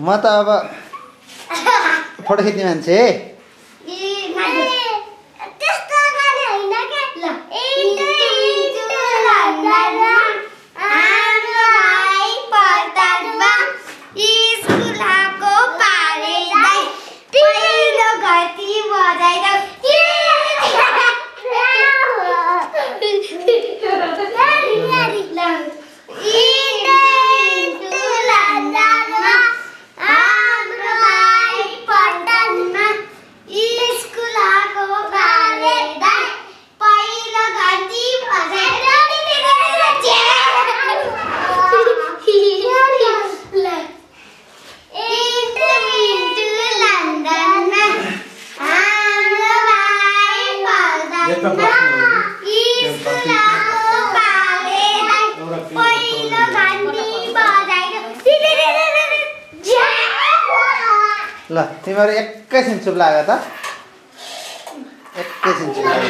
म त अब फोटो खिच्ने मान्छे ल तिमीहरू एकैछिन चुप लाग त एकैछिन चुप लाग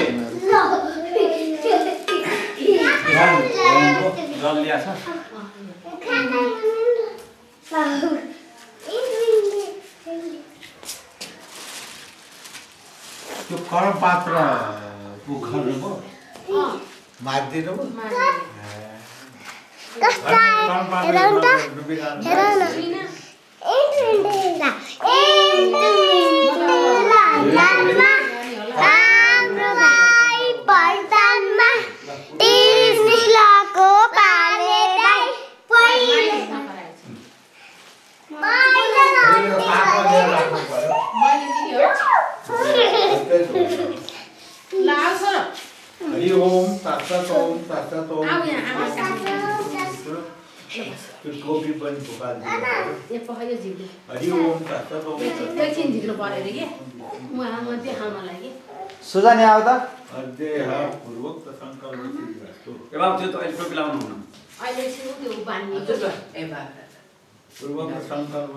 त्यो करम पात्र उखाल्नु पो मार्दिनु पो हरि ओम तत्सत् ओम तत्सत् ओम त्यो गोपी पनि पुकाल्दिनु हरि ओम तत्सत् ओम एकछिन झिक्नु पर्यो रे के उहाँ मध्ये खामा लागि सुजानी आउ त अध्यय पूर्वक संकल्प सिद्धिरस्तु ए बाबु त्यो त अहिले टोपी लाउनु हुन्न अहिले चाहिँ त्यो बान्ने ए बाबु पूर्वक संकल्प